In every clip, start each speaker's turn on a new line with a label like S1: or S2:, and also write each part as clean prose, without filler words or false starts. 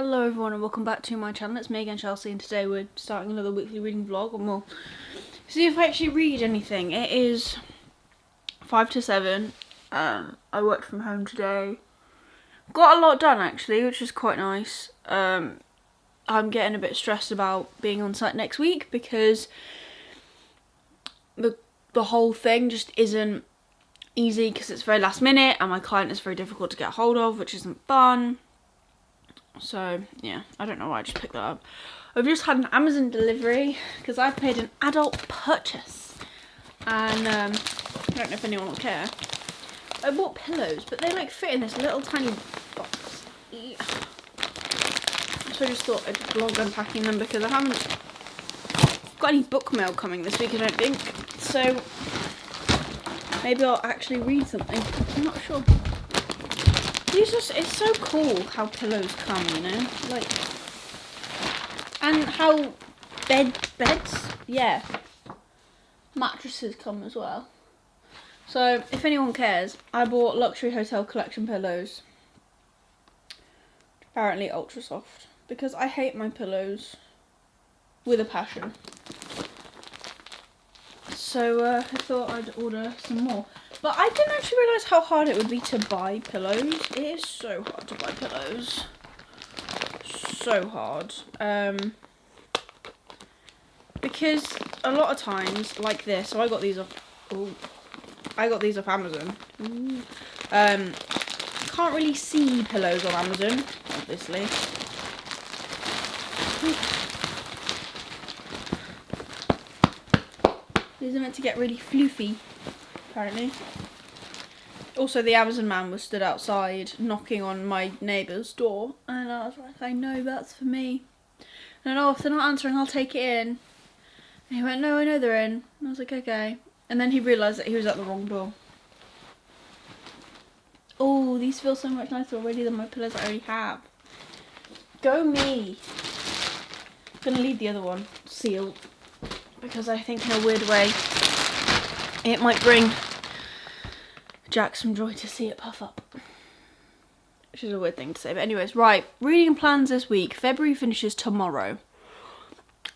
S1: Hello everyone and welcome back to my channel. It's me again, Chelsea, and today we're starting another weekly reading vlog and we'll see if I actually read anything. It is 5 to 7. I worked from home today. Got a lot done actually, which is quite nice. I'm getting a bit stressed about being on site next week because the whole thing just isn't easy because it's very last minute and my client is very difficult to get hold of, which isn't fun. So yeah, I don't know why I just picked that up. I've just had an Amazon delivery because I've made an adult purchase, and I don't know if anyone will care. I bought pillows, but they like fit in this little tiny box. Yeah. So I just thought I'd vlog unpacking them because I haven't got any book mail coming this week, I don't think. So maybe I'll actually read something. I'm not sure. It's so cool how pillows come, you know, like, and how beds, yeah, mattresses come as well. So if anyone cares, I bought Luxury Hotel Collection pillows, apparently ultra soft, because I hate my pillows with a passion. So I thought I'd order some more. But I didn't actually realise how hard it would be to buy pillows. It is so hard to buy pillows. So hard. Because a lot of times, like this, so I got these off Amazon. Can't really see pillows on Amazon, obviously. These are meant to get really floofy, apparently. Also, the Amazon man was stood outside knocking on my neighbour's door, and I was like, I know that's for me. And oh, if they're not answering, I'll take it in. And he went, no, I know they're in. And I was like, okay. And then he realised that he was at the wrong door. Oh, these feel so much nicer already than my pillows I already have. Go me. I'm gonna leave the other one sealed because I think in a weird way it might bring Jack some joy to see it puff up. Which is a weird thing to say, but anyways, right. Reading plans this week. February finishes tomorrow.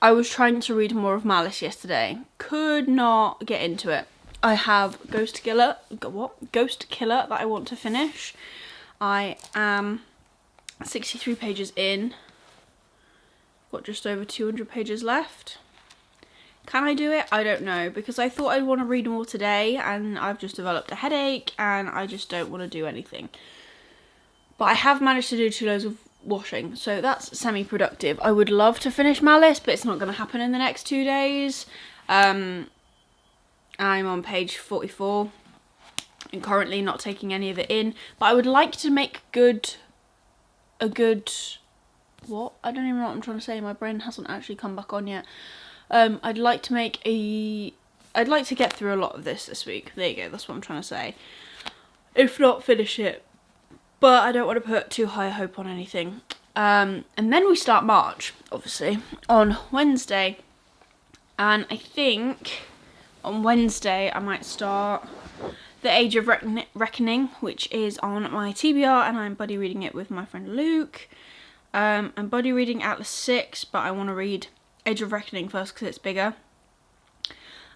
S1: I was trying to read more of Malice yesterday. Could not get into it. I have Ghost Killer that I want to finish. I am 63 pages in. Got just over 200 pages left. Can I do it? I don't know, because I thought I'd want to read more today and I've just developed a headache and I just don't want to do anything. But I have managed to do 2 loads of washing, so that's semi-productive. I would love to finish Malice, but it's not going to happen in the next 2 days. I'm on page 44 and currently not taking any of it in, but I would like to make a good, what? I don't even know what I'm trying to say. My brain hasn't actually come back on yet. I'd like to get through a lot of this week. There you go, that's what I'm trying to say. If not, finish it. But I don't want to put too high a hope on anything. And then we start March, obviously, on Wednesday. And I think on Wednesday I might start The Age of Reckoning, which is on my TBR, and I'm buddy reading it with my friend Luke. I'm buddy reading Atlas 6, but I want to read Age of Reckoning first because it's bigger.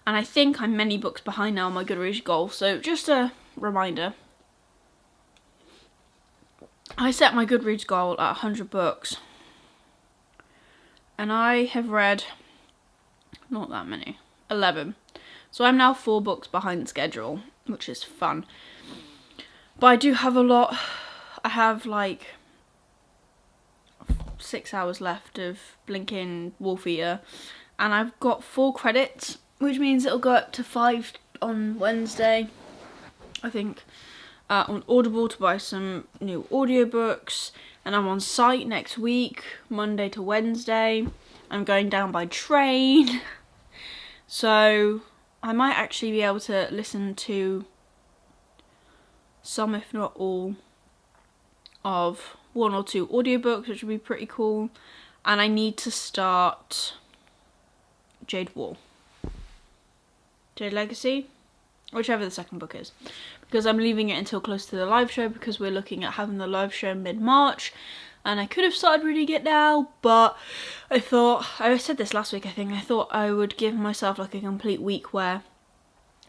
S1: And I think I'm many books behind now on my Goodreads goal, so just a reminder. I set my Goodreads goal at 100 books. And I have read, not that many, 11. So I'm now 4 books behind schedule, which is fun. But I do have a lot. I have like 6 hours left of Blinking Wolf Eater, and I've got 4 credits, which means it'll go up to 5 on Wednesday, I think, on Audible to buy some new audiobooks, and I'm on site next week, Monday to Wednesday. I'm going down by train, so I might actually be able to listen to some, if not all, of 1 or 2 audiobooks, which would be pretty cool. And I need to start Jade Legacy, whichever the second book is, because I'm leaving it until close to the live show because we're looking at having the live show mid-March, and I could have started reading it now, but I thought, I said this last week I think, I thought I would give myself like a complete week where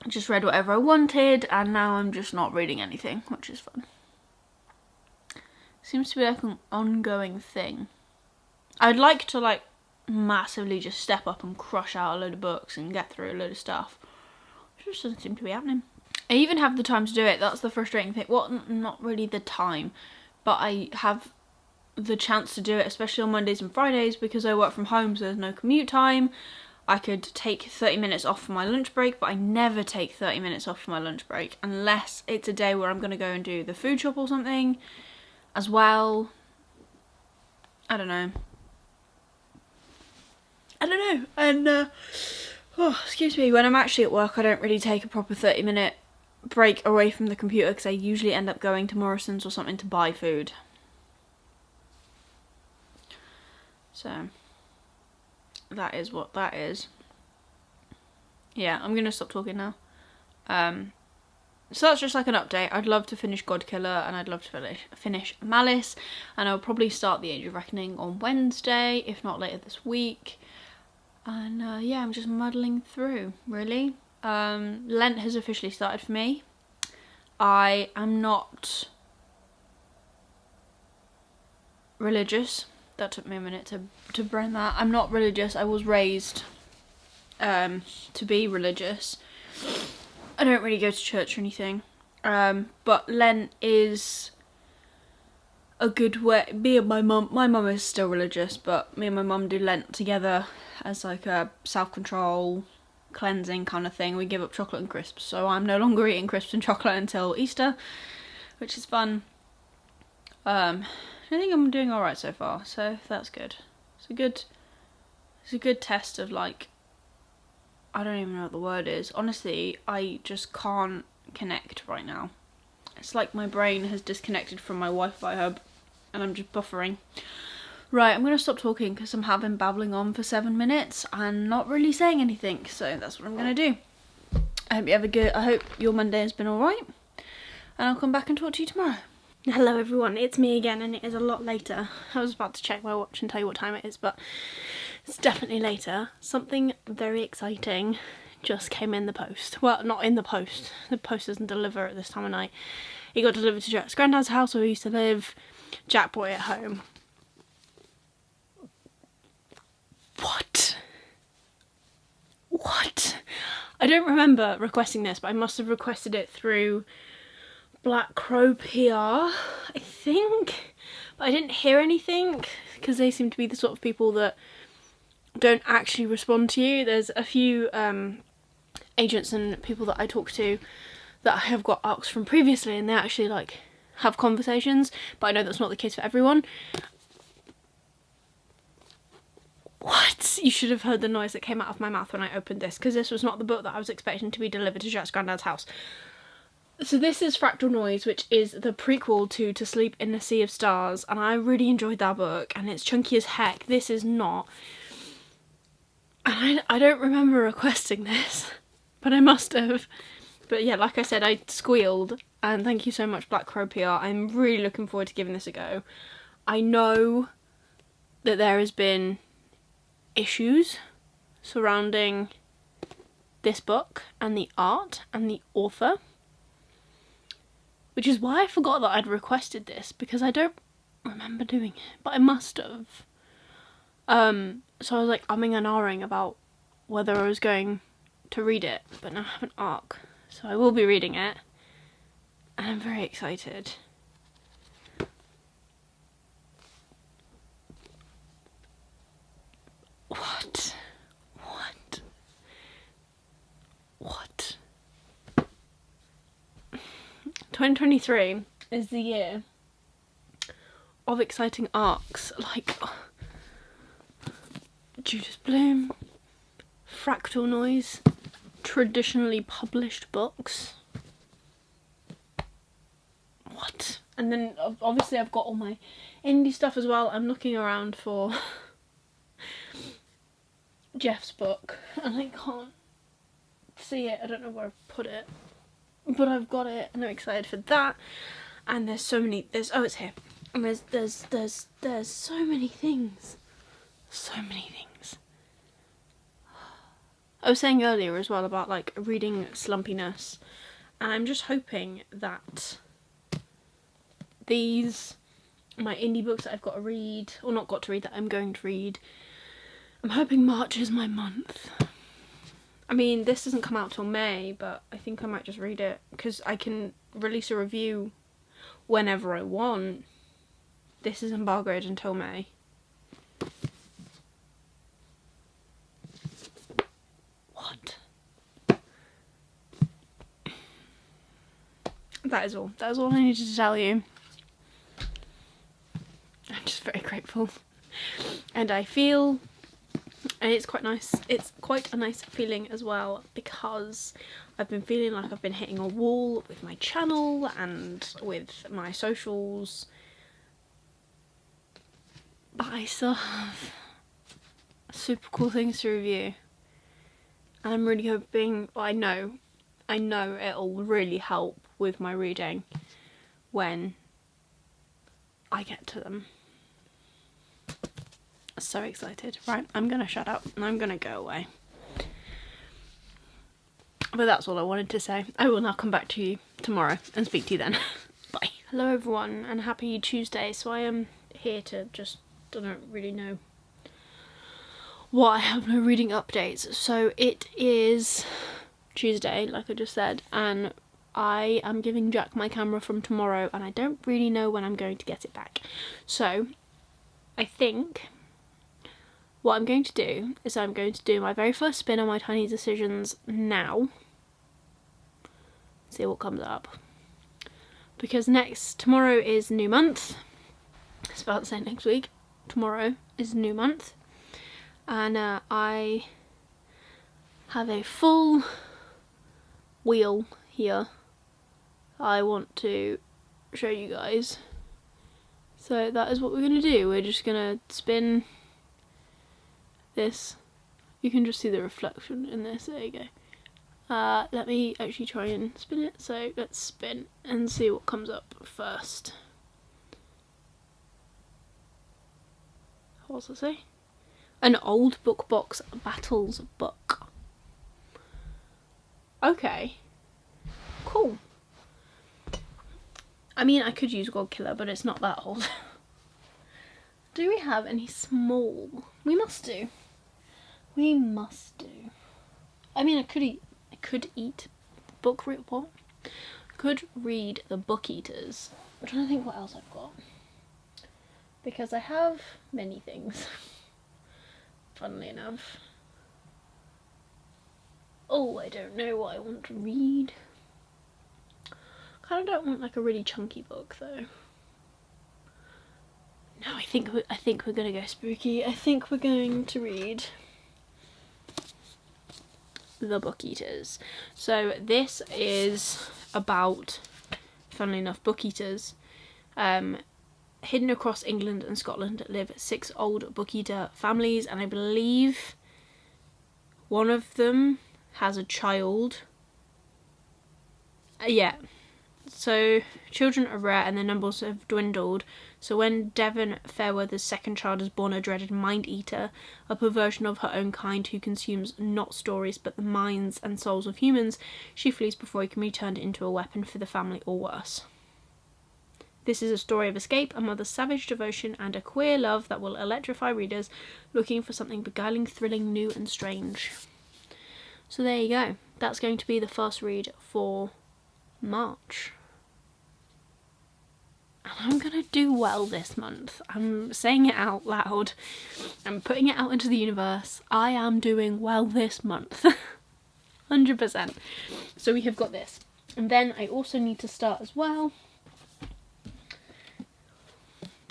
S1: I just read whatever I wanted, and now I'm just not reading anything, which is fun. Seems to be like an ongoing thing. I'd like to like massively just step up and crush out a load of books and get through a load of stuff. It just doesn't seem to be happening. I even have the time to do it. That's the frustrating thing. Well, not really the time, but I have the chance to do it, especially on Mondays and Fridays, because I work from home, so there's no commute time. I could take 30 minutes off for my lunch break, but I never take 30 minutes off for my lunch break unless it's a day where I'm going to go and do the food shop or something as well. I don't know. And excuse me, when I'm actually at work I don't really take a proper 30-minute break away from the computer, because I usually end up going to Morrison's or something to buy food. So that is what that is. Yeah, I'm gonna stop talking now. So that's just like an update. I'd love to finish Godkiller, and I'd love to finish Malice, and I'll probably start the Age of Reckoning on Wednesday, if not later this week. And yeah, I'm just muddling through, really. Lent has officially started for me. I am not religious. That took me a minute to brain that. I'm not religious. I was raised to be religious. I don't really go to church or anything. But Lent is a good way. Me and my mum is still religious, but me and my mum do Lent together as like a self-control cleansing kind of thing. We give up chocolate and crisps, so I'm no longer eating crisps and chocolate until Easter, which is fun. I think I'm doing alright so far, so that's good. It's a good test of like, I don't even know what the word is. Honestly, I just can't connect right now. It's like my brain has disconnected from my Wi-Fi hub and I'm just buffering. Right, I'm going to stop talking because I'm having babbling on for 7 minutes and not really saying anything, so that's what I'm going to do. I hope your Monday has been alright, and I'll come back and talk to you tomorrow. Hello everyone, it's me again, and it is a lot later. I was about to check my watch and tell you what time it is, but it's definitely later. Something very exciting just came in the post. Well, not in the post. The post doesn't deliver at this time of night. It got delivered to Jack's granddad's house where we used to live. Jack brought it home. What? I don't remember requesting this, but I must have requested it through Black Crow PR, I think. But I didn't hear anything, because they seem to be the sort of people that don't actually respond to you. There's a few agents and people that I talk to that I have got ARCs from previously, and they actually like have conversations, but I know that's not the case for everyone. What? You should have heard the noise that came out of my mouth when I opened this, because this was not the book that I was expecting to be delivered to Jack's granddad's house. So this is Fractal Noise, which is the prequel to Sleep in the Sea of Stars, and I really enjoyed that book, and it's chunky as heck. This is not. And I don't remember requesting this, but I must have. But yeah, like I said, I squealed, and thank you so much, Black Crow PR. I'm really looking forward to giving this a go. I know that there has been issues surrounding this book and the art and the author, which is why I forgot that I'd requested this, because I don't remember doing it, but I must have. So I was like umming and ahhing about whether I was going to read it, but now I have an ARC, so I will be reading it, and I'm very excited. What? 2023 is the year of exciting ARCs like Judas Bloom, Fractal Noise, traditionally published books. What? And then obviously I've got all my indie stuff as well. I'm looking around for Jeff's book and I can't see it. I don't know where I've put it, but I've got it and I'm excited for that. And there's so many, oh, it's here. And there's so many things. So many things. I was saying earlier as well about like reading slumpiness, and I'm just hoping that my indie books that I've got to read, or not got to read, that I'm going to read, I'm hoping March is my month. I mean, this doesn't come out till May, but I think I might just read it because I can release a review whenever I want. This is embargoed until May. What? That is all. That is all I needed to tell you. I'm just very grateful. And I feel, and it's quite nice, it's quite a nice feeling as well, because I've been feeling like I've been hitting a wall with my channel and with my socials, but I still have super cool things to review, and I'm really hoping, well, I know it'll really help with my reading when I get to them. So excited. Right, I'm gonna shut up and I'm gonna go away. But that's all I wanted to say. I will now come back to you tomorrow and speak to you then. Bye. Hello everyone and happy Tuesday. So I am here to just, I don't really know what, I have no reading updates. So it is Tuesday, like I just said, and I am giving Jack my camera from tomorrow and I don't really know when I'm going to get it back. So I think what I'm going to do is I'm going to do my very first spin on my Tiny Decisions now. See what comes up. Because tomorrow is new month. I was about to say next week. Tomorrow is new month. And I have a full wheel here I want to show you guys. So that is what we're going to do. We're just going to spin this. You can just see the reflection in this. There you go. Let me actually try and spin it. So let's spin and see what comes up first. What does it say? An old book box battles book. Okay. Cool. I mean, I could use God Killer, but it's not that old. Do we have any small? We must do. We must do. I mean, I could eat book read what? I could read The Book Eaters. I'm trying to think what else I've got. Because I have many things. Funnily enough. Oh, I don't know what I want to read. Kind of don't want like a really chunky book though. No, I think we're gonna go spooky. I think we're going to read The Book Eaters. So this is about, funnily enough, book eaters. Hidden across England and Scotland live 6 old book eater families, and I believe one of them has a child. Yeah. So children are rare and their numbers have dwindled. So when Devon Fairweather's second child is born, a dreaded mind-eater, a perversion of her own kind who consumes not stories but the minds and souls of humans, she flees before he can be turned into a weapon for the family or worse. This is a story of escape, a mother's savage devotion, and a queer love that will electrify readers looking for something beguiling, thrilling, new and strange. So there you go. That's going to be the first read for March. And I'm gonna do well this month. I'm saying it out loud. I'm putting it out into the universe. I am doing well this month. 100%. So we have got this. And then I also need to start as well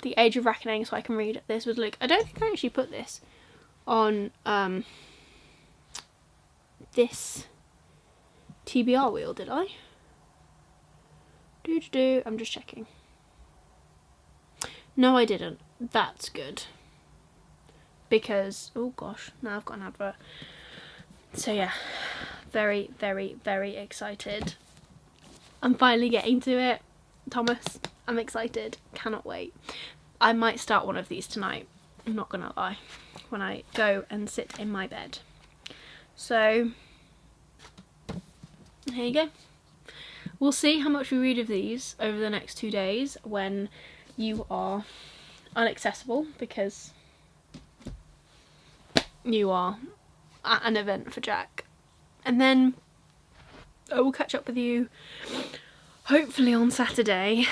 S1: The Age of Reckoning, so I can read this with Luke. I don't think I actually put this on this TBR wheel, did I? I'm just checking. No, I didn't. That's good. Because, oh gosh, now I've got an advert. So yeah, very, very, very excited. I'm finally getting to it. Thomas, I'm excited, cannot wait. I might start one of these tonight, I'm not gonna lie, when I go and sit in my bed. So, here you go. We'll see how much we read of these over the next 2 days when you are inaccessible, because you are at an event for Jack. And then I will catch up with you hopefully on Saturday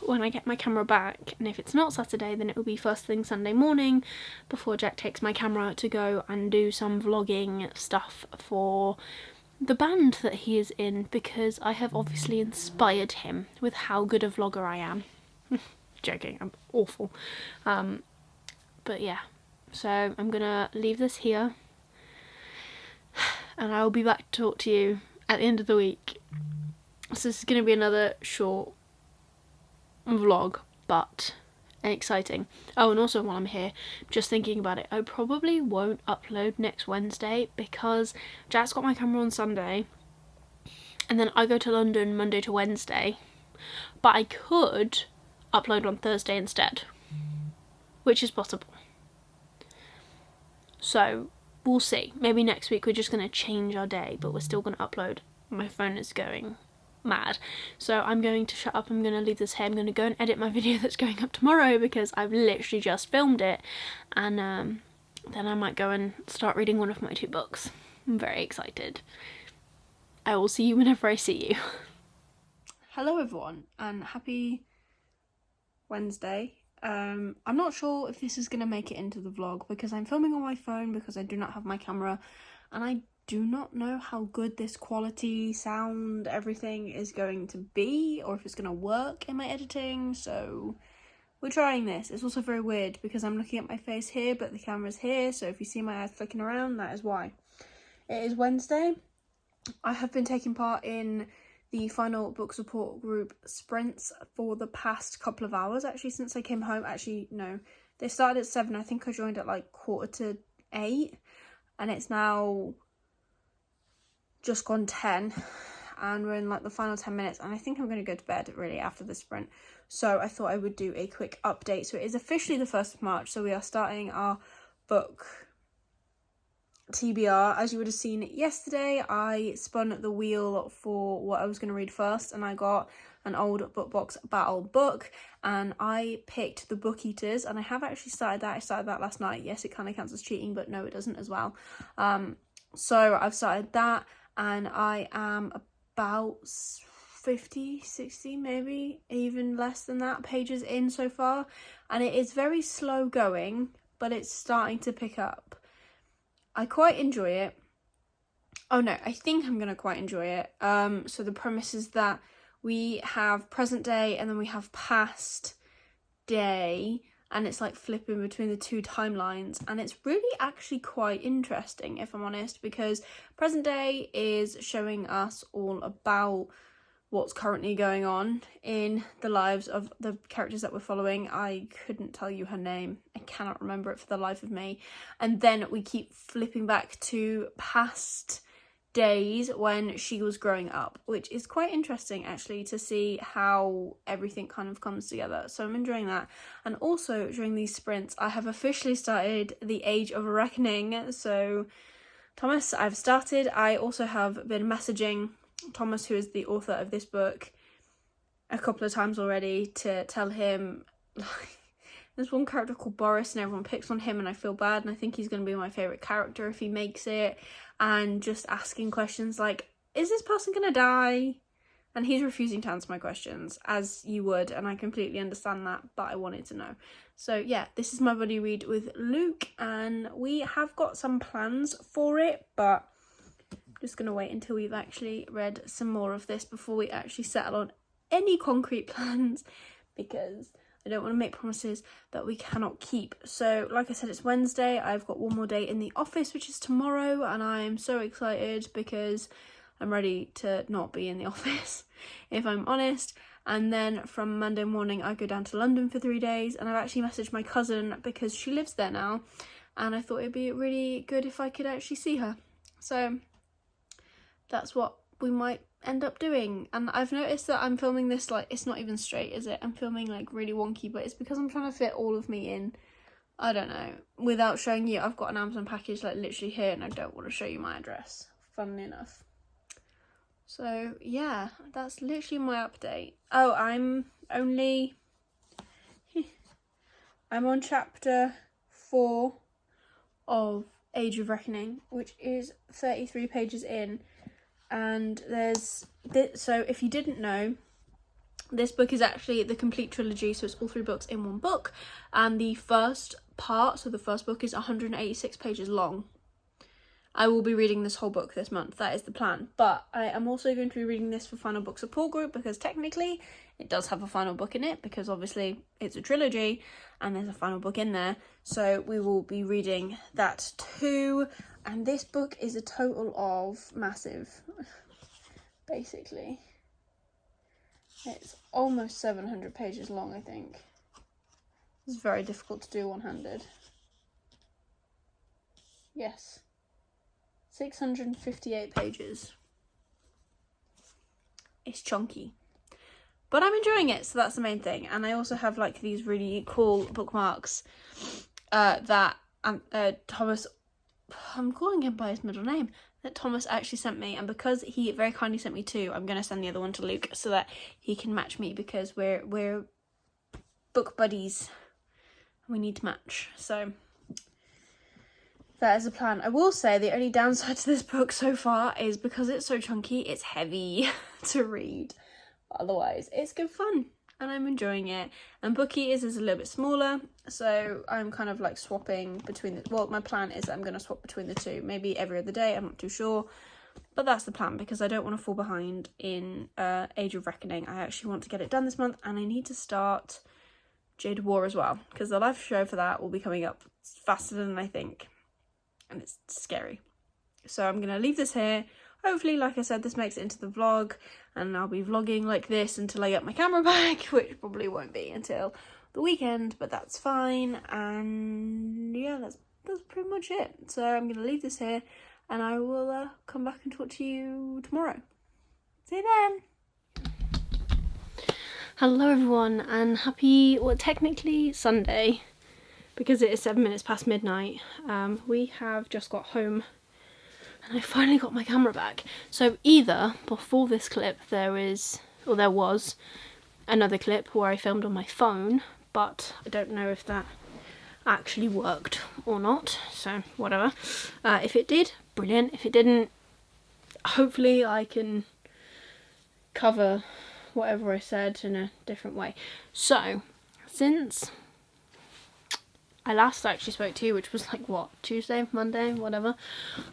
S1: when I get my camera back, and if it's not Saturday then it will be first thing Sunday morning before Jack takes my camera to go and do some vlogging stuff for the band that he is in, because I have obviously inspired him with how good a vlogger I am. Joking, I'm awful. But yeah, so I'm gonna leave this here and I'll be back to talk to you at the end of the week. So this is gonna be another short vlog, but exciting. Oh, and also while I'm here, just thinking about it, I probably won't upload next Wednesday because Jack's got my camera on Sunday and then I go to London Monday to Wednesday, but I could upload on Thursday instead, which is possible. So we'll see. Maybe next week we're just going to change our day, but we're still going to upload. My phone is going mad, so I'm going to shut up. I'm going to leave this here. I'm going to go and edit my video that's going up tomorrow because I've literally just filmed it, and then I might go and start reading one of my 2 books. I'm very excited. I will see you whenever I see you. Hello everyone and happy Wednesday. I'm not sure if this is going to make it into the vlog because I'm filming on my phone because I do not have my camera, and I do not know how good this quality, sound, everything is going to be, or if it's going to work in my editing, so we're trying this. It's also very weird because I'm looking at my face here but the camera's here, so if you see my eyes flicking around, that is why. It is Wednesday. I have been taking part in the final book support group sprints for the past couple of hours, actually, since I came home. Actually, no, they started at 7. I think I joined at like 7:45, and it's now just gone 10, and we're in like the final 10 minutes, and I think I'm going to go to bed really after the sprint. So I thought I would do a quick update. So it is officially the 1st of March, so we are starting our book TBR. As you would have seen yesterday, I spun the wheel for what I was going to read first, and I got an old book box battle book, and I picked The Book Eaters, and I have actually started that. I started that last night. Yes, it kind of counts as cheating, but no, it doesn't as well. So I've started that, and I am about 50, 60, maybe even less than that pages in so far, and it is very slow going, but it's starting to pick up. I quite enjoy it. Oh no, I think I'm gonna quite enjoy it. So the premise is that we have present day and then we have past day, and it's like flipping between the 2 timelines, and it's really actually quite interesting, if I'm honest, because present day is showing us all about what's currently going on in the lives of the characters that we're following. I couldn't tell you her name. I cannot remember it for the life of me. And then we keep flipping back to past days when she was growing up, which is quite interesting actually to see how everything kind of comes together. So I'm enjoying that. And also during these sprints I have officially started The Age of Reckoning. So Thomas, I've started. I also have been messaging Thomas, who is the author of this book, a couple of times already to tell him, like, there's one character called Boris and everyone picks on him and I feel bad, and I think he's going to be my favourite character if he makes it, and just asking questions like, is this person going to die? And he's refusing to answer my questions, as you would, and I completely understand that, but I wanted to know. So yeah, this is my buddy read with Luke, and we have got some plans for it, but just going to wait until we've actually read some more of this before we actually settle on any concrete plans, because I don't want to make promises that we cannot keep. So like I said, it's Wednesday. I've got one more day in the office, which is tomorrow, and I'm so excited because I'm ready to not be in the office, if I'm honest. And then from Monday morning I go down to London for 3 days, and I've actually messaged my cousin because she lives there now, and I thought it'd be really good if I could actually see her. So that's what we might end up doing. And I've noticed that I'm filming this like, it's not even straight, is it? I'm filming like really wonky, but it's because I'm trying to fit all of me in. I don't know, without showing you. I've got an Amazon package like literally here, and I don't want to show you my address, funnily enough. So yeah, that's literally my update. Oh, I'm on chapter 4 of Age of Reckoning, which is 33 pages in, and there's this, so if you didn't know, this book is actually the complete trilogy, so it's all 3 books in one book, and the first part, so the first book, is 186 pages long. I will be reading this whole book this month, that is the plan, but I am also going to be reading this for Final Book Support Group, because technically it does have a final book in it, because obviously it's a trilogy and there's a final book in there, so we will be reading that too. And this book is a total of massive, basically. It's almost 700 pages long, I think. It's very difficult to do one-handed. Yes. 658 pages. It's chunky. But I'm enjoying it, so that's the main thing. And I also have like these really cool bookmarks that Thomas, I'm calling him by his middle name, that Thomas actually sent me. And because he very kindly sent me 2, I'm going to send the other one to Luke so that he can match me, because we're book buddies. We need to match. So that is the plan. I will say the only downside to this book so far is because it's so chunky, it's heavy to read. But otherwise, it's good fun and I'm enjoying it. And Book Eaters is a little bit smaller, so I'm kind of like swapping between the, well, my plan is that I'm going to swap between the 2, maybe every other day, I'm not too sure. But that's the plan, because I don't want to fall behind in Age of Reckoning. I actually want to get it done this month, and I need to start Jade War as well, because the live show for that will be coming up faster than I think. And it's scary. So I'm gonna leave this here. Hopefully, like I said, this makes it into the vlog, and I'll be vlogging like this until I get my camera back, which probably won't be until the weekend, but that's fine. And yeah, that's pretty much it. So I'm gonna leave this here, and I will come back and talk to you tomorrow. See you then. Hello everyone, and happy, well, technically Sunday, because it is 7 minutes past midnight. We have just got home and I finally got my camera back. So either before this clip there was another clip where I filmed on my phone, but I don't know if that actually worked or not, so whatever. If it did, brilliant. If it didn't, hopefully I can cover whatever I said in a different way. So, since I last actually spoke to you, which was like, what, Tuesday, Monday, whatever,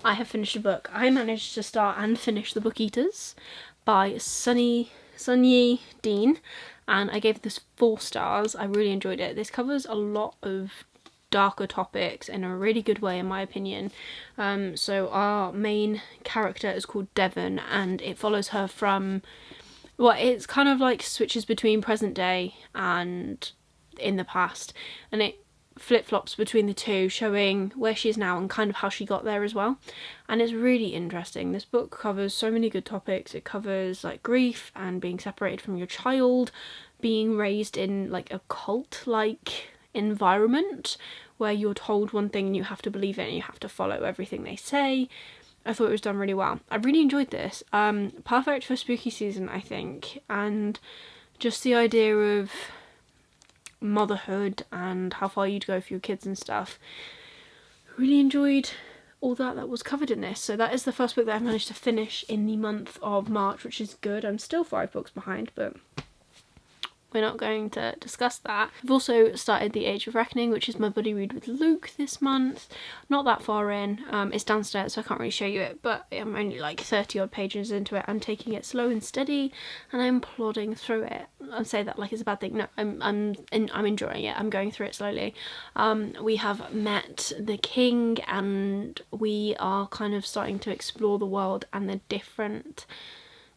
S1: I have finished a book. I managed to start and finish The Book Eaters by Sunyi Dean, and I gave this 4 stars. I really enjoyed it. This covers a lot of darker topics in a really good way, in my opinion. So our main character is called Devon, and it follows her from, well, it's kind of like switches between present day and in the past, and it flip-flops between the two, showing where she is now and kind of how she got there as well. And it's really interesting. This book covers so many good topics. It covers like grief and being separated from your child, being raised in like a cult-like environment where you're told one thing and you have to believe it and you have to follow everything they say. I thought it was done really well. I really enjoyed this. Perfect for spooky season, I think, and just the idea of motherhood and how far you'd go for your kids and stuff. Really enjoyed all that was covered in this. So that is the first book that I've managed to finish in the month of March, which is good. I'm still 5 books behind, but we're not going to discuss that. I've also started The Age of Reckoning, which is my buddy read with Luke this month. Not that far in. It's downstairs, so I can't really show you it, but I'm only like 30 odd pages into it. I'm taking it slow and steady, and I'm plodding through it. I say that like it's a bad thing. No, I'm enjoying it. I'm going through it slowly. We have met the king, and we are kind of starting to explore the world and the different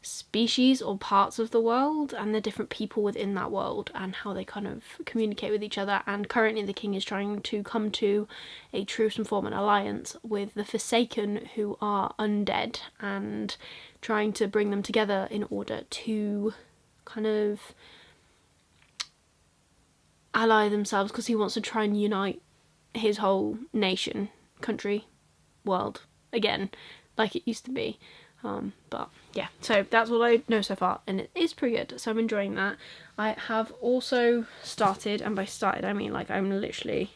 S1: species or parts of the world and the different people within that world and how they kind of communicate with each other. And currently the king is trying to come to a truce and form an alliance with the Forsaken, who are undead, and trying to bring them together in order to kind of ally themselves, because he wants to try and unite his whole nation, country, world again, like it used to be. But yeah, so that's all I know so far, and it is pretty good, so I'm enjoying that. I have also started, and by started I mean like I'm literally,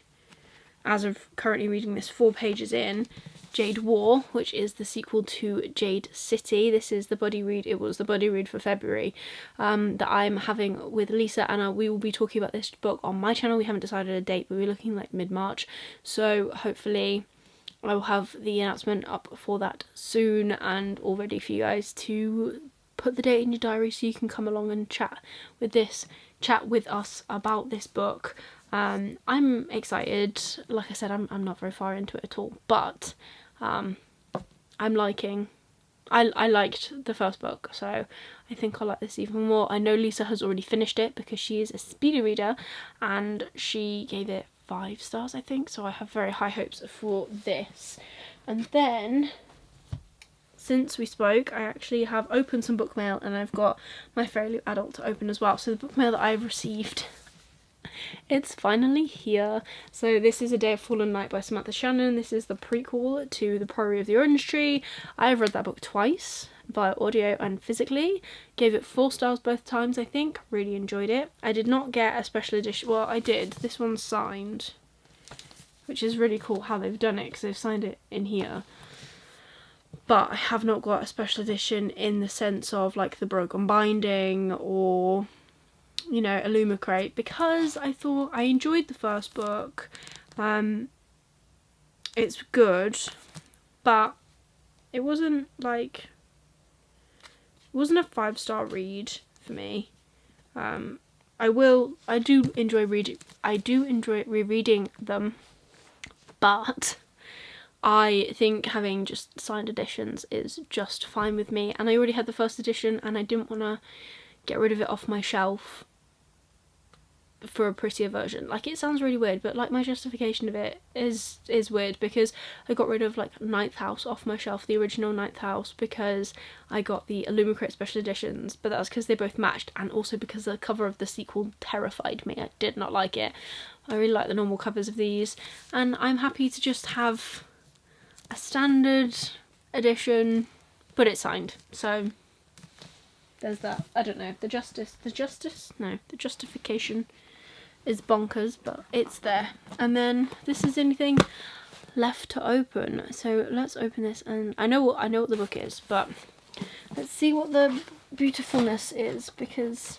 S1: as of currently reading this, 4 pages in, Jade War, which is the sequel to Jade City. This is the buddy read, it was the buddy read for February, that I'm having with Lisa, and we will be talking about this book on my channel. We haven't decided a date, but we're looking like mid-March, so hopefully I will have the announcement up for that soon and all ready for you guys to put the date in your diary so you can come along and chat with us about this book. I'm excited. Like I said, I'm not very far into it at all, but I liked the first book, so I think I'll like this even more. I know Lisa has already finished it because she is a speedy reader and she gave it 5 stars, I think, so I have very high hopes for this. And then, since we spoke, I actually have opened some book mail, and I've got my Fairy Loot Adult to open as well. So the book mail that I've received, it's finally here. So this is A Day of Fallen Night by Samantha Shannon. This is the prequel to The Priory of the Orange Tree. I have read that book twice, via audio and physically. Gave it 4 stars both times, I think. Really enjoyed it. I did not get a special edition. Well, I did. This one's signed, which is really cool how they've done it, because they've signed it in here. But I have not got a special edition in the sense of like the broken binding or, you know, Illumicrate, because I thought I enjoyed the first book. It's good, but it wasn't like, it wasn't a 5-star read for me. I do enjoy rereading them, but I think having just signed editions is just fine with me, and I already had the first edition and I didn't want to get rid of it off my shelf for a prettier version. Like, it sounds really weird, but like my justification of it is weird, because I got rid of like Ninth House off my shelf, the original Ninth House, because I got the Illumicrate special editions, but that was because they both matched, and also because the cover of the sequel terrified me. I did not like it. I really like the normal covers of these, and I'm happy to just have a standard edition, but it's signed, so there's that. I don't know, the justification is bonkers, but it's there. And then this is anything left to open, so let's open this. And I know what the book is, but let's see what the beautifulness is, because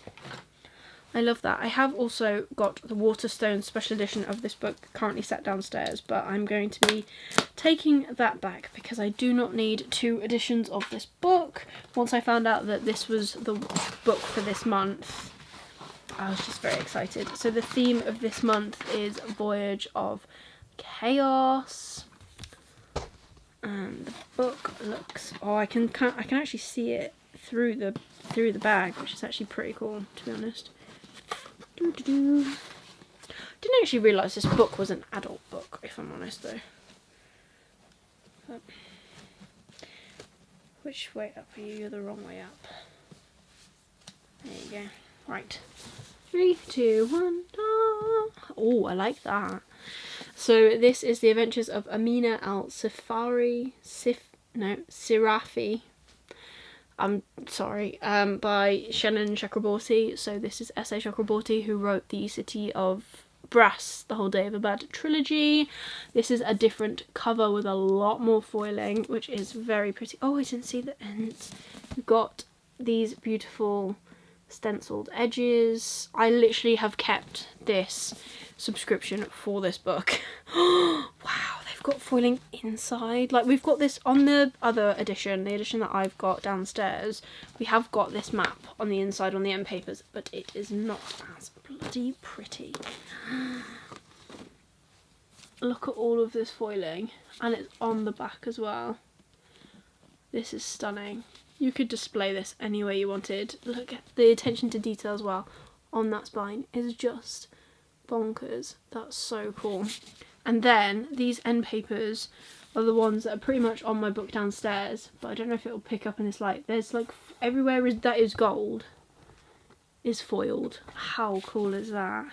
S1: I love that. I have also got the Waterstone special edition of this book currently set downstairs, but I'm going to be taking that back because I do not need 2 editions of this book. Once I found out that this was the book for this month, I was just very excited. So the theme of this month is Voyage of Chaos, and the book looks, oh, I can actually see it through the bag, which is actually pretty cool, to be honest. Didn't actually realise this book was an adult book, if I'm honest, though. But which way up are you? You're the wrong way up. There you go. Right. 3, 2, 1. Oh, I like that. So this is The Adventures of Amina al-Sirafi. I'm sorry, by Shannon Chakraborty. So this is S.A. Chakraborty, who wrote the City of Brass, The Whole Day of Abad trilogy. This is a different cover with a lot more foiling, which is very pretty. Oh, I didn't see the ends. We've got these beautiful stenciled edges. I literally have kept this subscription for this book. Wow, they've got foiling inside. Like, we've got this on the other edition, the edition that I've got downstairs. We have got this map on the inside on the end papers, but it is not as bloody pretty. Look at all of this foiling, and it's on the back as well. This is stunning. You could display this any way you wanted. Look at the attention to detail as well on that spine is just bonkers. That's so cool. And then these end papers are the ones that are pretty much on my book downstairs, but I don't know if it'll pick up in this light. There's like everywhere that is gold is foiled. How cool is that?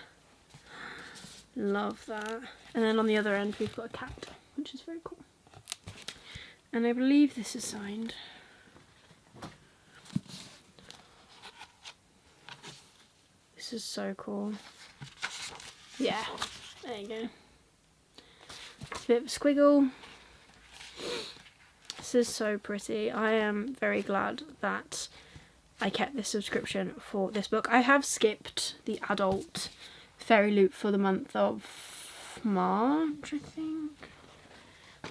S1: Love that. And then on the other end we've got a cat, which is very cool. And I believe this is signed. This is so cool. Yeah, there you go. It's a bit of a squiggle. This is so pretty. I am very glad that I kept this subscription for this book. I have skipped the adult Fairy Loot for the month of March, I think.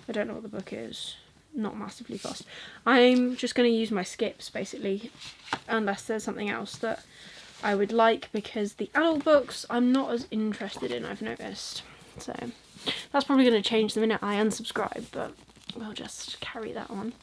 S1: I don't know what the book is. Not massively fussed. I'm just going to use my skips basically, unless there's something else that I would like, because the adult books I'm not as interested in, I've noticed. So that's probably going to change the minute I unsubscribe, but we'll just carry that on.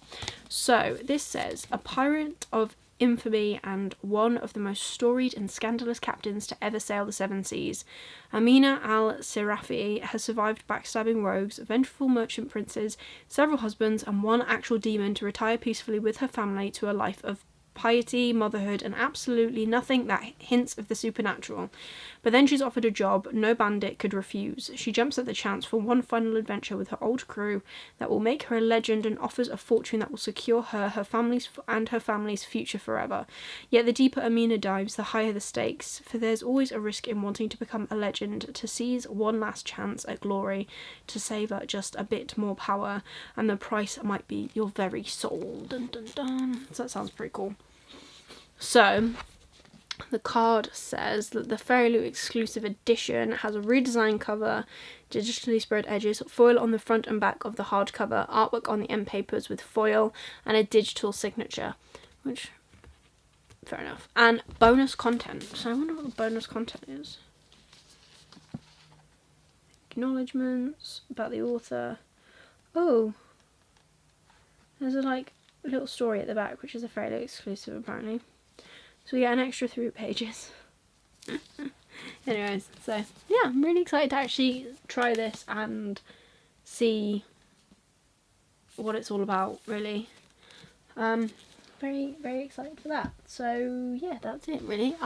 S1: So this says, a pirate of infamy and one of the most storied and scandalous captains to ever sail the seven seas, Amina al-Sirafi has survived backstabbing rogues, vengeful merchant princes, several husbands, and one actual demon to retire peacefully with her family to a life of piety, motherhood, and absolutely nothing that hints of the supernatural. But then she's offered a job no bandit could refuse. She jumps at the chance for one final adventure with her old crew that will make her a legend, and offers a fortune that will secure her family's future forever. Yet the deeper Amina dives, the higher the stakes, for there's always a risk in wanting to become a legend, to seize one last chance at glory, to savour just a bit more power, and the price might be your very soul. Dun dun dun. So that sounds pretty cool. So the card says that the Fairy Loot exclusive edition has a redesigned cover, digitally spread edges, foil on the front and back of the hardcover, artwork on the end papers with foil, and a digital signature, which, fair enough, and bonus content. So I wonder what the bonus content is. Acknowledgements about the author. Oh, there's a little story at the back, which is a Fairy Loot exclusive apparently. So we get an extra 3 pages. Anyways, so yeah, I'm really excited to actually try this and see what it's all about, really. Very, very excited for that. So yeah, that's it really.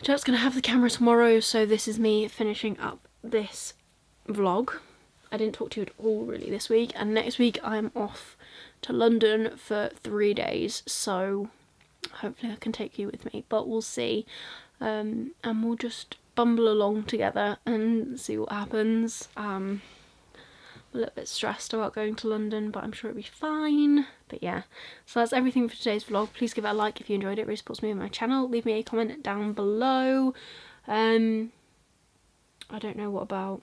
S1: Just gonna have the camera tomorrow, so this is me finishing up this vlog. I didn't talk to you at all really this week, and next week I'm off to London for 3 days, so hopefully I can take you with me, but we'll see. And we'll just bumble along together and see what happens. I'm a little bit stressed about going to London, but I'm sure it'll be fine. But yeah, so that's everything for today's vlog. Please give it a like if you enjoyed it. It really supports me and my channel. Leave me a comment down below. I don't know what about.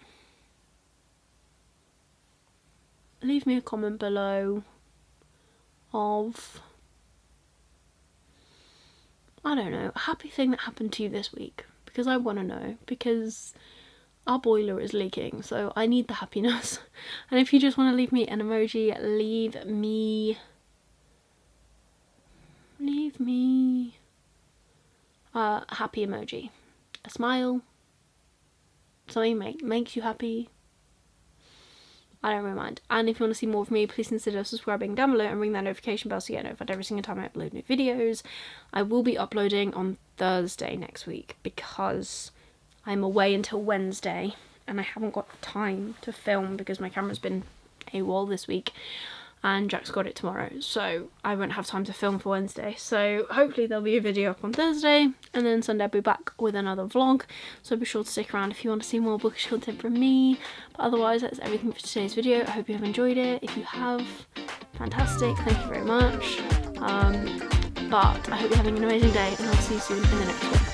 S1: Leave me a comment below of, I don't know, a happy thing that happened to you this week, because I want to know, because our boiler is leaking, so I need the happiness. And if you just want to leave me an emoji, leave me a happy emoji, a smile, something makes you happy. I don't really mind. And if you want to see more of me, please consider subscribing down below and ring that notification bell so you get notified every single time I upload new videos. I will be uploading on Thursday next week because I'm away until Wednesday and I haven't got time to film because my camera's been AWOL this week and Jack's got it tomorrow, so I won't have time to film for Wednesday. So hopefully there'll be a video up on Thursday, and then Sunday I'll be back with another vlog, so be sure to stick around if you want to see more bookish content from me. But otherwise, that's everything for today's video. I hope you have enjoyed it. If you have, fantastic, thank you very much. But I hope you're having an amazing day, and I'll see you soon in the next one.